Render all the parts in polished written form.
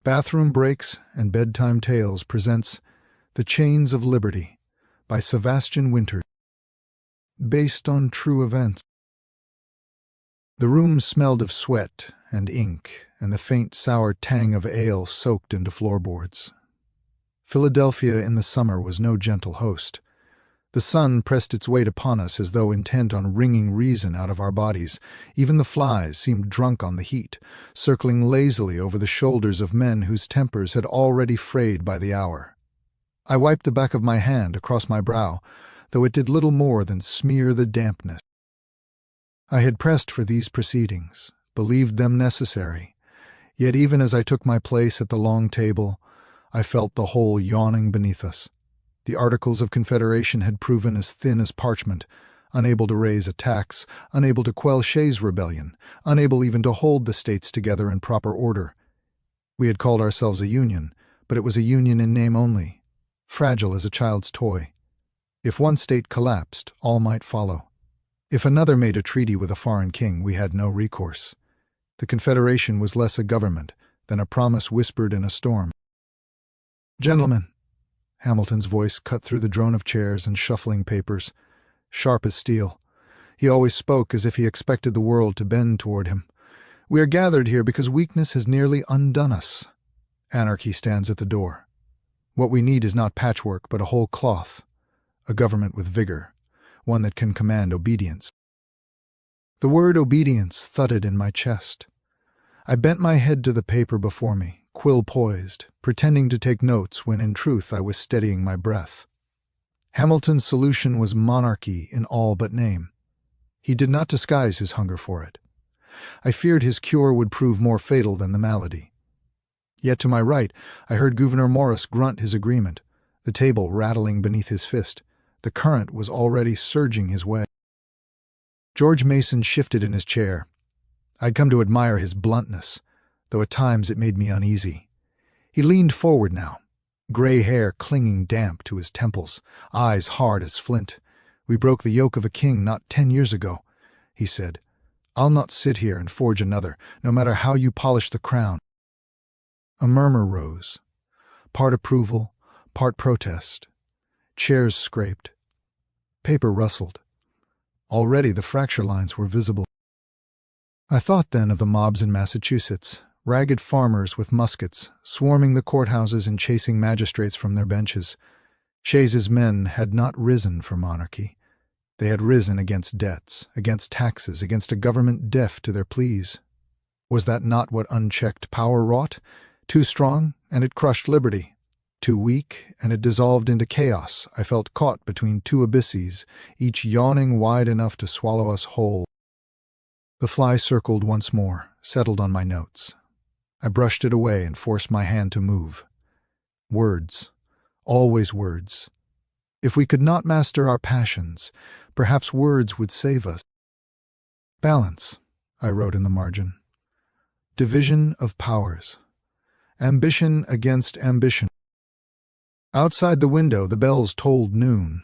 Bathroom Breaks and Bedtime Tales presents The Chains of Liberty by Sevastian Winters, based on true events. The room smelled of sweat and ink and the faint sour tang of ale soaked into floorboards. Philadelphia in the summer was no gentle host. The sun pressed its weight upon us as though intent on wringing reason out of our bodies. Even the flies seemed drunk on the heat, circling lazily over the shoulders of men whose tempers had already frayed by the hour. I wiped the back of my hand across my brow, though it did little more than smear the dampness. I had pressed for these proceedings, believed them necessary, yet even as I took my place at the long table, I felt the hole yawning beneath us. The Articles of Confederation had proven as thin as parchment, unable to raise a tax, unable to quell Shays' rebellion, unable even to hold the states together in proper order. We had called ourselves a union, but it was a union in name only, fragile as a child's toy. If one state collapsed, all might follow. If another made a treaty with a foreign king, we had no recourse. The Confederation was less a government than a promise whispered in a storm. "Gentlemen," Hamilton's voice cut through the drone of chairs and shuffling papers, sharp as steel. He always spoke as if he expected the world to bend toward him. "We are gathered here because weakness has nearly undone us. Anarchy stands at the door. What we need is not patchwork, but a whole cloth, a government with vigor, one that can command obedience." The word obedience thudded in my chest. I bent my head to the paper before me, quill poised, pretending to take notes when in truth I was steadying my breath. Hamilton's solution was monarchy in all but name. He did not disguise his hunger for it. I feared his cure would prove more fatal than the malady. Yet to my right I heard Gouverneur Morris grunt his agreement, the table rattling beneath his fist. The current was already surging his way. George Mason shifted in his chair. I'd come to admire his bluntness, though at times it made me uneasy. He leaned forward now, gray hair clinging damp to his temples, eyes hard as flint. "We broke the yoke of a king not 10 years ago," he said. "I'll not sit here and forge another, no matter how you polish the crown." A murmur rose, part approval, part protest. Chairs scraped. Paper rustled. Already the fracture lines were visible. I thought then of the mobs in Massachusetts, ragged farmers with muskets, swarming the courthouses and chasing magistrates from their benches. Shays's men had not risen for monarchy. They had risen against debts, against taxes, against a government deaf to their pleas. Was that not what unchecked power wrought? Too strong, and it crushed liberty. Too weak, and it dissolved into chaos. I felt caught between two abysses, each yawning wide enough to swallow us whole. The fly circled once more, settled on my notes. I brushed it away and forced my hand to move. Words. Always words. If we could not master our passions, perhaps words would save us. Balance, I wrote in the margin. Division of powers. Ambition against ambition. Outside the window, the bells tolled noon.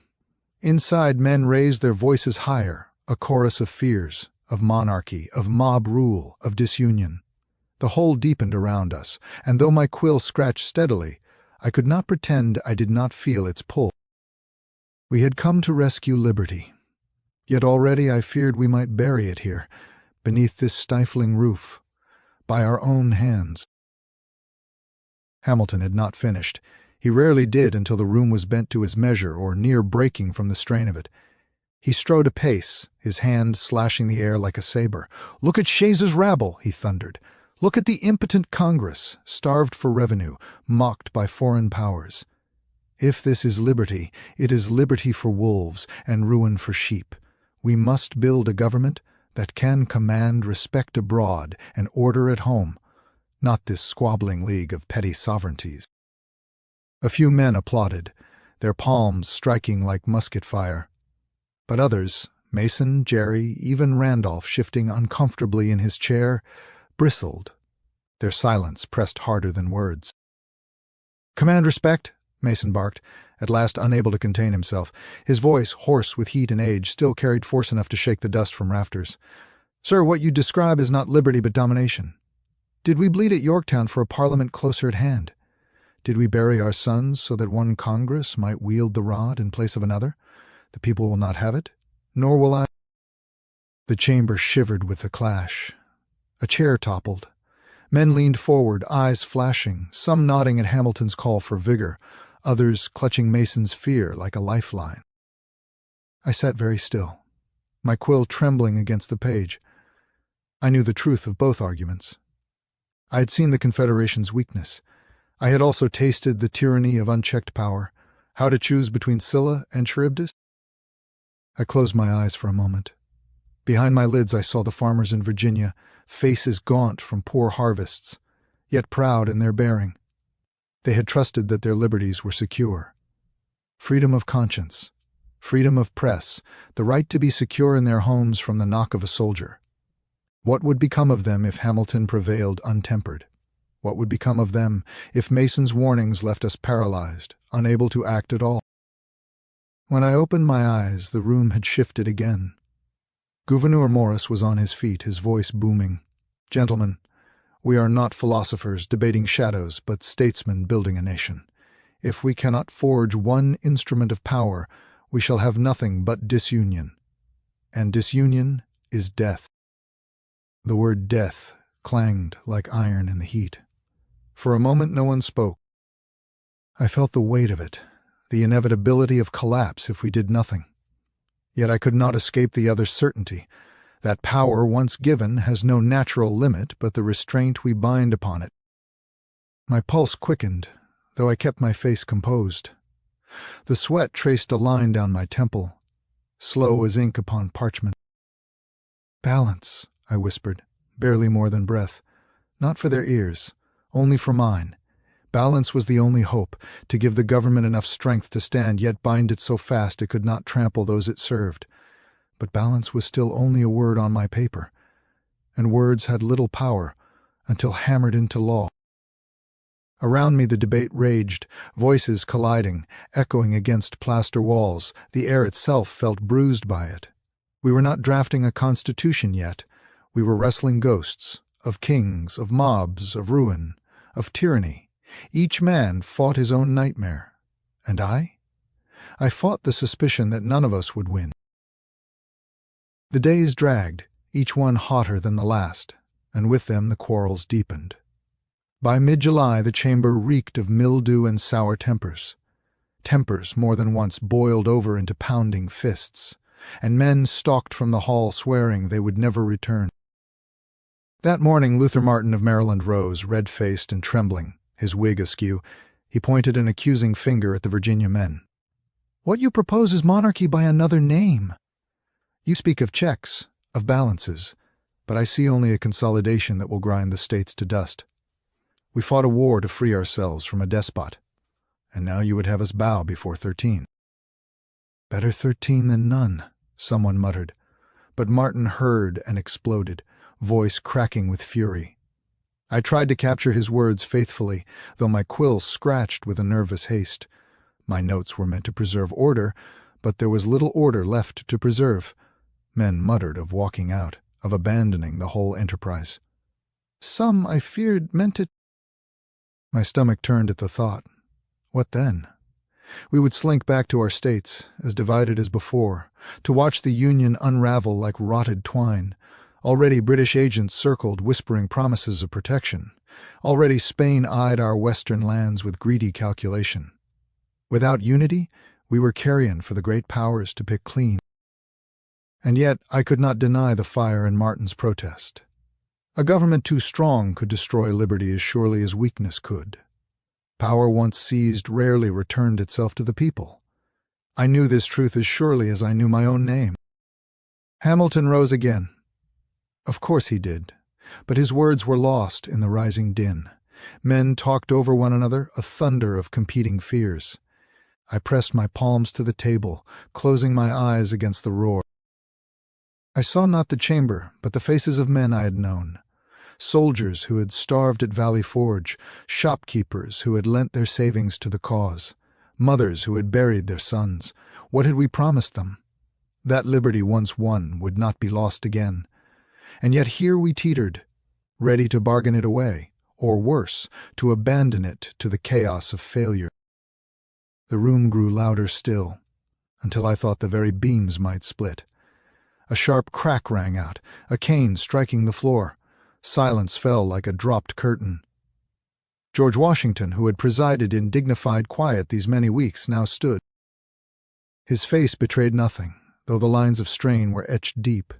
Inside, men raised their voices higher, a chorus of fears, of monarchy, of mob rule, of disunion. The hole deepened around us, and though my quill scratched steadily, I could not pretend I did not feel its pull. We had come to rescue liberty, yet already I feared we might bury it here, beneath this stifling roof, by our own hands. Hamilton had not finished. He rarely did until the room was bent to his measure or near breaking from the strain of it. He strode a pace, his hand slashing the air like a saber. "Look at Shays's rabble," he thundered. "Look at the impotent Congress, starved for revenue, mocked by foreign powers. If this is liberty, it is liberty for wolves and ruin for sheep. We must build a government that can command respect abroad and order at home, not this squabbling league of petty sovereignties." A few men applauded, their palms striking like musket fire. But others, Mason, Jerry, even Randolph shifting uncomfortably in his chair, bristled. Their silence pressed harder than words. "Command respect," Mason barked, at last unable to contain himself. His voice, hoarse with heat and age, still carried force enough to shake the dust from rafters. "Sir, what you describe is not liberty but domination." Did we bleed at Yorktown for a parliament closer at hand? Did we bury our sons so that one Congress might wield the rod in place of another? The people will not have it, nor will I. The chamber shivered with the clash. A chair toppled. Men leaned forward, eyes flashing, some nodding at Hamilton's call for vigor, others clutching Mason's fear like a lifeline. I sat very still, my quill trembling against the page. I knew the truth of both arguments. I had seen the Confederation's weakness. I had also tasted the tyranny of unchecked power, how to choose between Scylla and Charybdis. I closed my eyes for a moment. Behind my lids I saw the farmers in Virginia, faces gaunt from poor harvests, yet proud in their bearing. They had trusted that their liberties were secure. Freedom of conscience, freedom of press, the right to be secure in their homes from the knock of a soldier. What would become of them if Hamilton prevailed untempered? What would become of them if Mason's warnings left us paralyzed, unable to act at all? When I opened my eyes, the room had shifted again. Gouverneur Morris was on his feet, his voice booming. "Gentlemen, we are not philosophers debating shadows, but statesmen building a nation. If we cannot forge one instrument of power, we shall have nothing but disunion. And disunion is death." The word death clanged like iron in the heat. For a moment no one spoke. I felt the weight of it, the inevitability of collapse if we did nothing. Yet I could not escape the other certainty, that power once given has no natural limit but the restraint we bind upon it. My pulse quickened, though I kept my face composed. The sweat traced a line down my temple, slow as ink upon parchment. "Balance," I whispered, barely more than breath. Not for their ears, only for mine. Balance was the only hope, to give the government enough strength to stand, yet bind it so fast it could not trample those it served. But balance was still only a word on my paper, and words had little power until hammered into law. Around me the debate raged, voices colliding, echoing against plaster walls. The air itself felt bruised by it. We were not drafting a constitution yet. We were wrestling ghosts, of kings, of mobs, of ruin, of tyranny. Each man fought his own nightmare. And I? I fought the suspicion that none of us would win. The days dragged, each one hotter than the last, and with them the quarrels deepened. By mid-July the chamber reeked of mildew and sour tempers. Tempers more than once boiled over into pounding fists, and men stalked from the hall swearing they would never return. That morning Luther Martin of Maryland rose, red-faced and trembling, his wig askew. He pointed an accusing finger at the Virginia men. "What you propose is monarchy by another name. You speak of checks, of balances, but I see only a consolidation that will grind the states to dust. We fought a war to free ourselves from a despot, and now you would have us bow before 13. "Better 13 than none," someone muttered, but Martin heard and exploded, voice cracking with fury. I tried to capture his words faithfully, though my quill scratched with a nervous haste. My notes were meant to preserve order, but there was little order left to preserve. Men muttered of walking out, of abandoning the whole enterprise. Some, I feared, meant it. My stomach turned at the thought. What then? We would slink back to our states, as divided as before, to watch the Union unravel like rotted twine. Already British agents circled, whispering promises of protection. Already Spain eyed our western lands with greedy calculation. Without unity, we were carrion for the great powers to pick clean. And yet I could not deny the fire in Martin's protest. A government too strong could destroy liberty as surely as weakness could. Power once seized rarely returned itself to the people. I knew this truth as surely as I knew my own name. Hamilton rose again. Of course he did, but his words were lost in the rising din. Men talked over one another, a thunder of competing fears. I pressed my palms to the table, closing my eyes against the roar. I saw not the chamber, but the faces of men I had known. Soldiers who had starved at Valley Forge, shopkeepers who had lent their savings to the cause, mothers who had buried their sons. What had we promised them? That liberty once won would not be lost again. And yet here we teetered, ready to bargain it away, or worse, to abandon it to the chaos of failure. The room grew louder still, until I thought the very beams might split. A sharp crack rang out, a cane striking the floor. Silence fell like a dropped curtain. George Washington, who had presided in dignified quiet these many weeks, now stood. His face betrayed nothing, though the lines of strain were etched deep.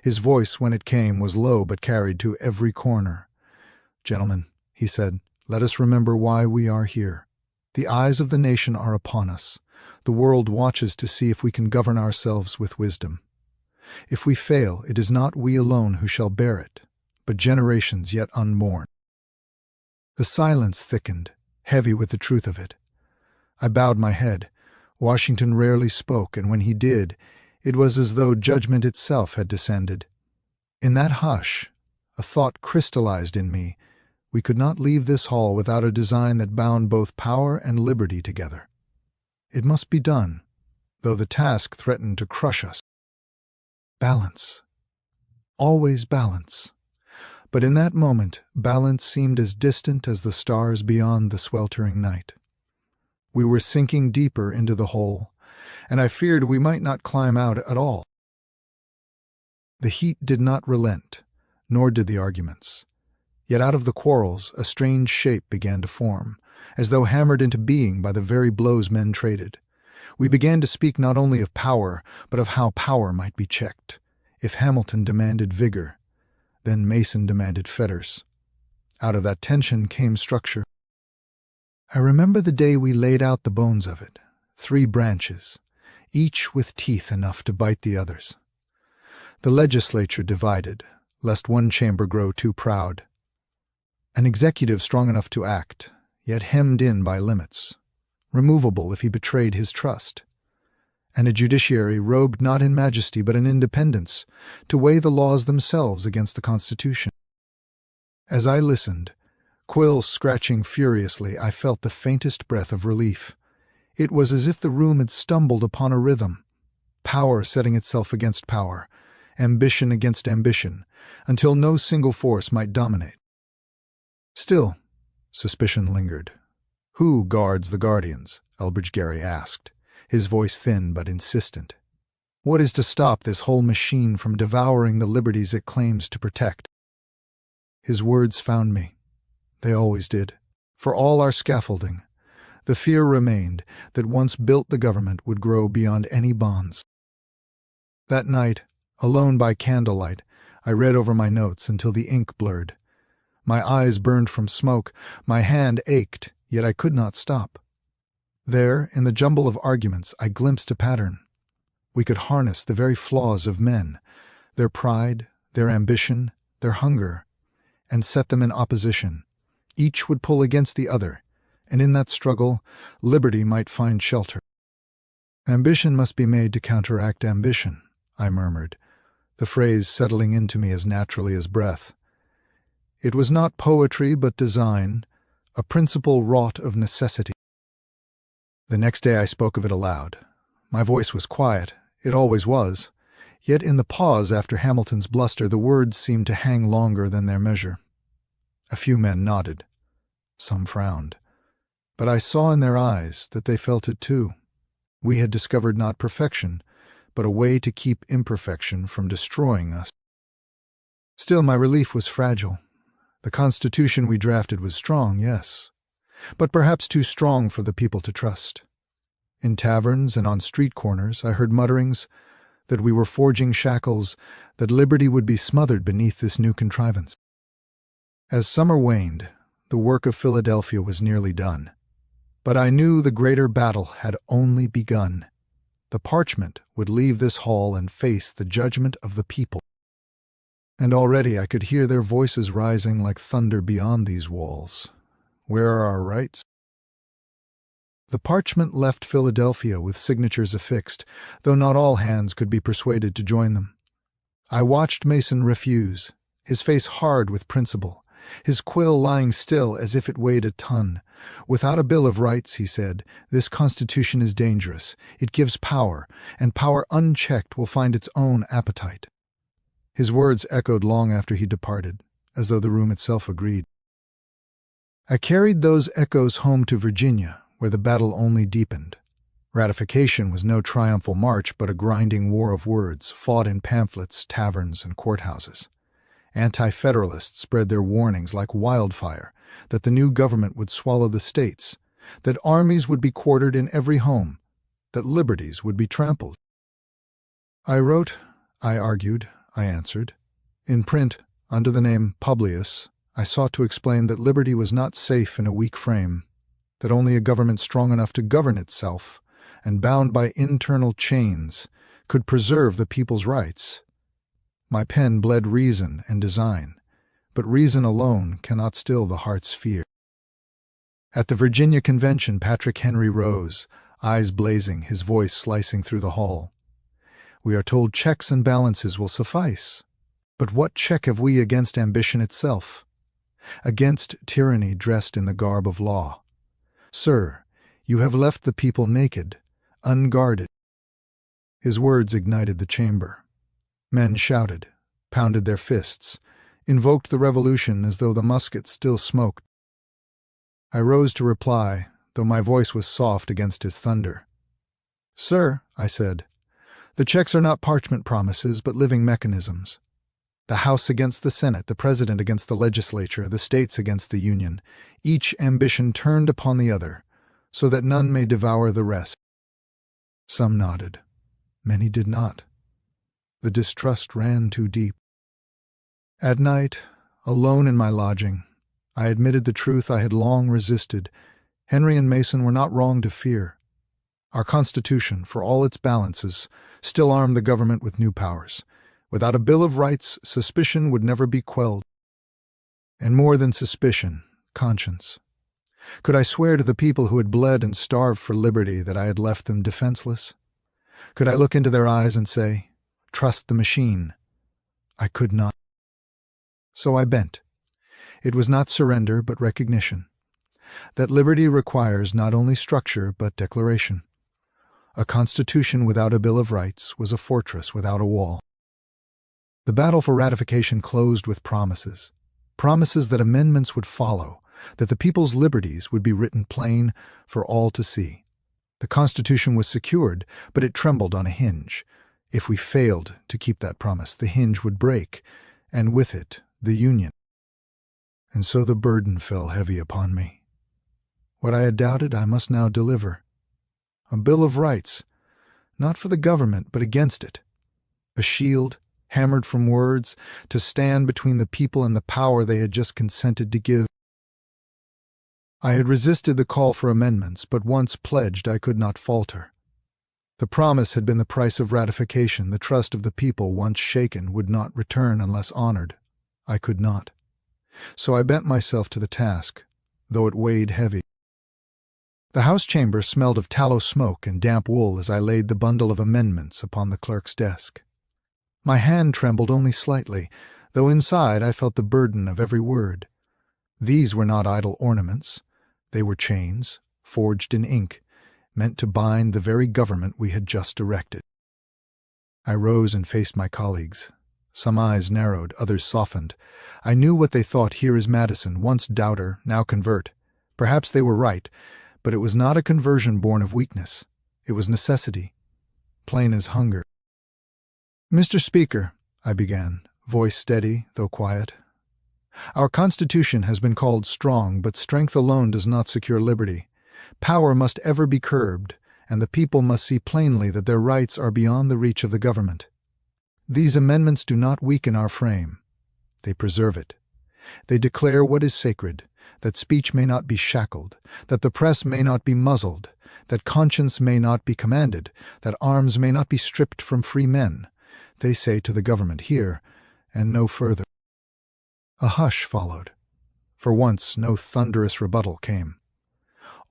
His voice, when it came, was low but carried to every corner. "Gentlemen," he said, "let us remember why we are here. The eyes of the nation are upon us. The world watches to see if we can govern ourselves with wisdom. If we fail, it is not we alone who shall bear it, but generations yet unborn." The silence thickened, heavy with the truth of it. I bowed my head. Washington rarely spoke, and when he did, it was as though judgment itself had descended. In that hush, a thought crystallized in me. We could not leave this hall without a design that bound both power and liberty together. It must be done, though the task threatened to crush us. Balance. Always balance. But in that moment, balance seemed as distant as the stars beyond the sweltering night. We were sinking deeper into the hole, and I feared we might not climb out at all. The heat did not relent, nor did the arguments. Yet out of the quarrels, a strange shape began to form, as though hammered into being by the very blows men traded. We began to speak not only of power, but of how power might be checked. If Hamilton demanded vigor, then Mason demanded fetters. Out of that tension came structure. I remember the day we laid out the bones of it, 3 branches, each with teeth enough to bite the others. The legislature divided, lest one chamber grow too proud. An executive strong enough to act, yet hemmed in by limits, removable if he betrayed his trust. And a judiciary robed not in majesty but in independence, to weigh the laws themselves against the Constitution. As I listened, quills scratching furiously, I felt the faintest breath of relief. It was as if the room had stumbled upon a rhythm, power setting itself against power, ambition against ambition, until no single force might dominate. Still, suspicion lingered. "Who guards the guardians?" Elbridge Gerry asked, his voice thin but insistent. "What is to stop this whole machine from devouring the liberties it claims to protect?" His words found me. They always did. For all our scaffolding, the fear remained that once built the government would grow beyond any bonds. That night, alone by candlelight, I read over my notes until the ink blurred. My eyes burned from smoke, my hand ached, yet I could not stop. There, in the jumble of arguments, I glimpsed a pattern. We could harness the very flaws of men, their pride, their ambition, their hunger, and set them in opposition. Each would pull against the other, and in that struggle, liberty might find shelter. "Ambition must be made to counteract ambition," I murmured, the phrase settling into me as naturally as breath. It was not poetry but design, a principle wrought of necessity. The next day I spoke of it aloud. My voice was quiet, it always was, yet in the pause after Hamilton's bluster the words seemed to hang longer than their measure. A few men nodded. Some frowned. But I saw in their eyes that they felt it too. We had discovered not perfection, but a way to keep imperfection from destroying us. Still, my relief was fragile. The Constitution we drafted was strong, yes, but perhaps too strong for the people to trust. In taverns and on street corners I heard mutterings that we were forging shackles, that liberty would be smothered beneath this new contrivance. As summer waned, the work of Philadelphia was nearly done. But I knew the greater battle had only begun. The parchment would leave this hall and face the judgment of the people. And already I could hear their voices rising like thunder beyond these walls. Where are our rights? The parchment left Philadelphia with signatures affixed, though not all hands could be persuaded to join them. I watched Mason refuse, his face hard with principle, his quill lying still as if it weighed a ton. "Without a Bill of Rights," he said, "this Constitution is dangerous. It gives power, and power unchecked will find its own appetite." His words echoed long after he departed, as though the room itself agreed. I carried those echoes home to Virginia, where the battle only deepened. Ratification was no triumphal march, but a grinding war of words, fought in pamphlets, taverns, and courthouses. Anti-Federalists spread their warnings like wildfire that the new government would swallow the states, that armies would be quartered in every home, that liberties would be trampled. I wrote, I argued, I answered. In print, under the name Publius, I sought to explain that liberty was not safe in a weak frame, that only a government strong enough to govern itself and bound by internal chains could preserve the people's rights. My pen bled reason and design, but reason alone cannot still the heart's fear. At the Virginia Convention, Patrick Henry rose, eyes blazing, his voice slicing through the hall. We are told checks and balances will suffice. But what check have we against ambition itself? Against tyranny dressed in the garb of law? Sir, you have left the people naked, unguarded. His words ignited the chamber. Men shouted, pounded their fists, invoked the revolution as though the muskets still smoked. I rose to reply, though my voice was soft against his thunder. Sir, I said, the checks are not parchment promises, but living mechanisms. The House against the Senate, the President against the legislature, the states against the Union, each ambition turned upon the other, so that none may devour the rest. Some nodded. Many did not. The distrust ran too deep. At night, alone in my lodging, I admitted the truth I had long resisted. Henry and Mason were not wrong to fear. Our Constitution, for all its balances, still armed the government with new powers. Without a Bill of Rights, suspicion would never be quelled. And more than suspicion, conscience. Could I swear to the people who had bled and starved for liberty that I had left them defenseless? Could I look into their eyes and say, trust the machine? I could not. So I bent. It was not surrender, but recognition. That liberty requires not only structure, but declaration. A constitution without a Bill of Rights was a fortress without a wall. The battle for ratification closed with promises. Promises that amendments would follow, that the people's liberties would be written plain for all to see. The Constitution was secured, but it trembled on a hinge. If we failed to keep that promise, the hinge would break, and with it, the Union. And so the burden fell heavy upon me. What I had doubted, I must now deliver. A Bill of Rights, not for the government, but against it. A shield, hammered from words, to stand between the people and the power they had just consented to give. I had resisted the call for amendments, but once pledged I could not falter. The promise had been the price of ratification. The trust of the people, once shaken, would not return unless honored. I could not. So I bent myself to the task, though it weighed heavy. The House chamber smelled of tallow smoke and damp wool as I laid the bundle of amendments upon the clerk's desk. My hand trembled only slightly, though inside I felt the burden of every word. These were not idle ornaments. They were chains, forged in ink, meant to bind the very government we had just erected. I rose and faced my colleagues. Some eyes narrowed, others softened. I knew what they thought. Here is Madison, once doubter, now convert. Perhaps they were right, but it was not a conversion born of weakness. It was necessity, plain as hunger. Mr. Speaker, I began, voice steady, though quiet. Our Constitution has been called strong, but strength alone does not secure liberty. Power must ever be curbed, and the people must see plainly that their rights are beyond the reach of the government. These amendments do not weaken our frame. They preserve it. They declare what is sacred, that speech may not be shackled, that the press may not be muzzled, that conscience may not be commanded, that arms may not be stripped from free men. They say to the government, here, and no further. A hush followed. For once, no thunderous rebuttal came.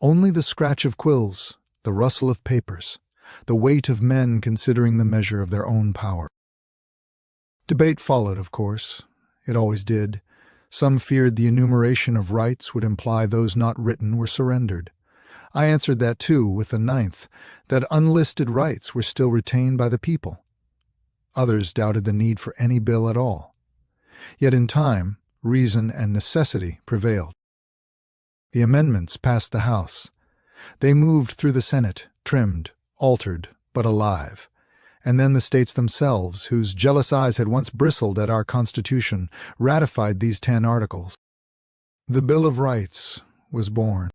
Only the scratch of quills, the rustle of papers, the weight of men considering the measure of their own power. Debate followed, of course. It always did. Some feared the enumeration of rights would imply those not written were surrendered. I answered that too, with the ninth, that unlisted rights were still retained by the people. Others doubted the need for any bill at all. Yet in time, reason, and necessity prevailed. The amendments passed the House. They moved through the Senate, trimmed, altered, but alive. And then the states themselves, whose jealous eyes had once bristled at our Constitution, ratified these 10 articles. The Bill of Rights was born.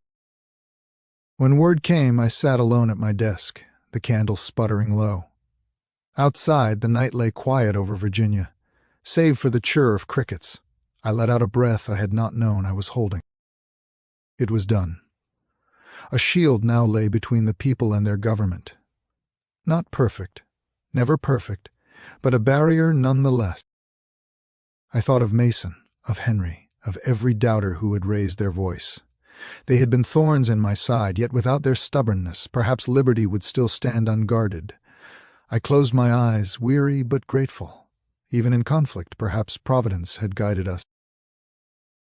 When word came, I sat alone at my desk, the candle sputtering low. Outside, the night lay quiet over Virginia. Save for the chirr of crickets, I let out a breath I had not known I was holding. It was done. A shield now lay between the people and their government. Not perfect, never perfect, but a barrier nonetheless. I thought of Mason, of Henry, of every doubter who had raised their voice. They had been thorns in my side, yet without their stubbornness, perhaps liberty would still stand unguarded. I closed my eyes, weary but grateful. Even in conflict, perhaps Providence had guided us.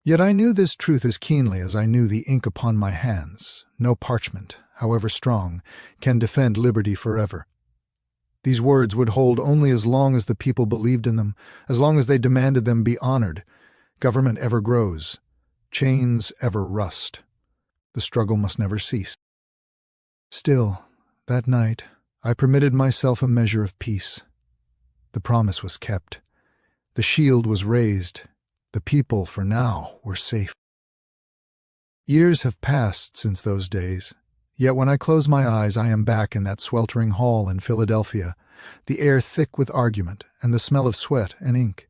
Yet I knew this truth as keenly as I knew the ink upon my hands. No parchment, however strong, can defend liberty forever. These words would hold only as long as the people believed in them, as long as they demanded them be honored. Government ever grows. Chains ever rust. The struggle must never cease. Still, that night, I permitted myself a measure of peace. The promise was kept. The shield was raised. The people, for now, were safe. Years have passed since those days, yet when I close my eyes I am back in that sweltering hall in Philadelphia, the air thick with argument and the smell of sweat and ink.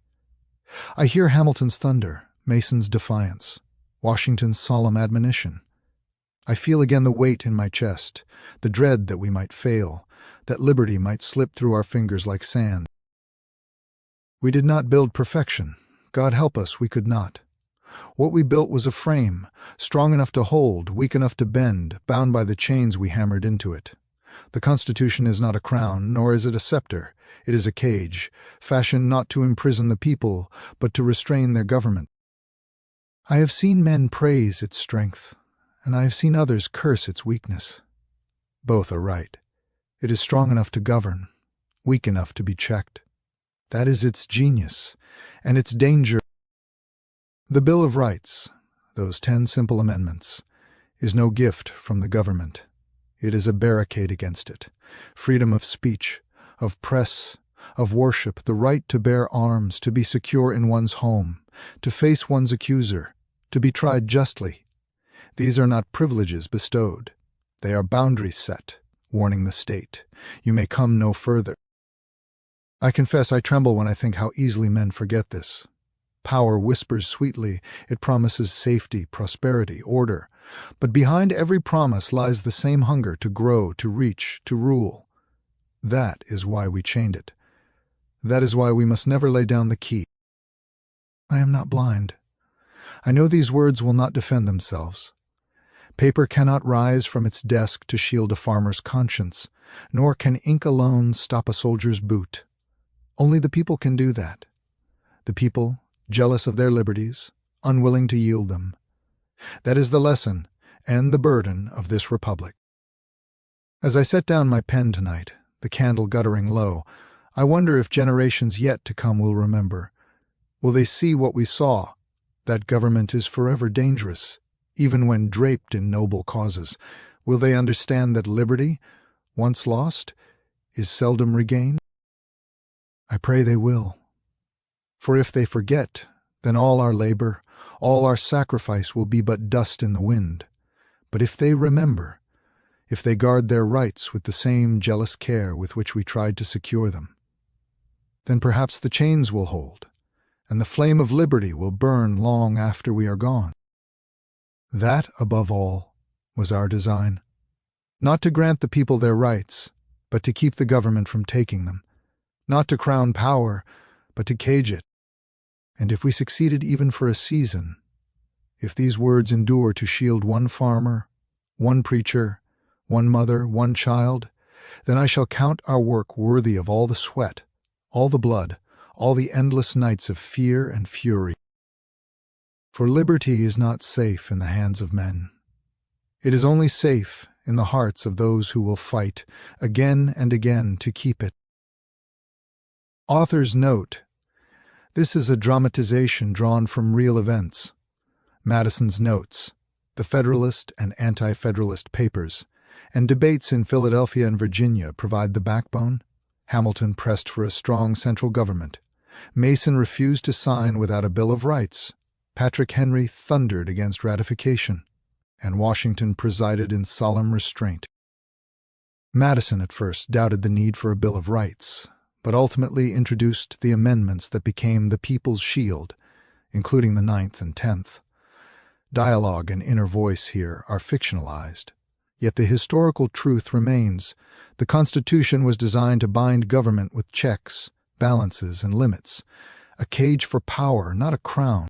I hear Hamilton's thunder, Mason's defiance, Washington's solemn admonition. I feel again the weight in my chest, the dread that we might fail, that liberty might slip through our fingers like sand. We did not build perfection. God help us, we could not. What we built was a frame, strong enough to hold, weak enough to bend, bound by the chains we hammered into it. The Constitution is not a crown, nor is it a scepter. It is a cage, fashioned not to imprison the people, but to restrain their government. I have seen men praise its strength, and I have seen others curse its weakness. Both are right. It is strong enough to govern, weak enough to be checked. That is its genius, and its danger. The Bill of Rights, those 10 simple amendments, is no gift from the government. It is a barricade against it. Freedom of speech, of press, of worship, the right to bear arms, to be secure in one's home, to face one's accuser, to be tried justly. These are not privileges bestowed. They are boundaries set, warning the state. You may come no further. I confess I tremble when I think how easily men forget this. Power whispers sweetly, it promises safety, prosperity, order. But behind every promise lies the same hunger to grow, to reach, to rule. That is why we chained it. That is why we must never lay down the key. I am not blind. I know these words will not defend themselves. Paper cannot rise from its desk to shield a farmer's conscience, nor can ink alone stop a soldier's boot. Only the people can do that. The people, jealous of their liberties, unwilling to yield them. That is the lesson and the burden of this republic. As I set down my pen tonight, the candle guttering low, I wonder if generations yet to come will remember. Will they see what we saw, that government is forever dangerous, even when draped in noble causes? Will they understand that liberty, once lost, is seldom regained? I pray they will. For if they forget, then all our labor, all our sacrifice will be but dust in the wind. But if they remember, if they guard their rights with the same jealous care with which we tried to secure them, then perhaps the chains will hold, and the flame of liberty will burn long after we are gone. That, above all, was our design. Not to grant the people their rights, but to keep the government from taking them. Not to crown power, but to cage it. And if we succeeded even for a season, if these words endure to shield one farmer, one preacher, one mother, one child, then I shall count our work worthy of all the sweat, all the blood, all the endless nights of fear and fury. For liberty is not safe in the hands of men. It is only safe in the hearts of those who will fight again and again to keep it. Authors note This is a dramatization drawn from real events. Madison's notes, the Federalist and Anti-Federalist papers, and debates in Philadelphia and Virginia provide the backbone. Hamilton pressed for a strong central government. Mason refused to sign without a Bill of Rights. Patrick Henry thundered against ratification, and Washington presided in solemn restraint. Madison at first doubted the need for a Bill of Rights, but ultimately introduced the amendments that became the People's Shield, including the 9th and 10th. Dialogue and inner voice here are fictionalized. Yet the historical truth remains. The Constitution was designed to bind government with checks, balances, and limits. A cage for power, not a crown.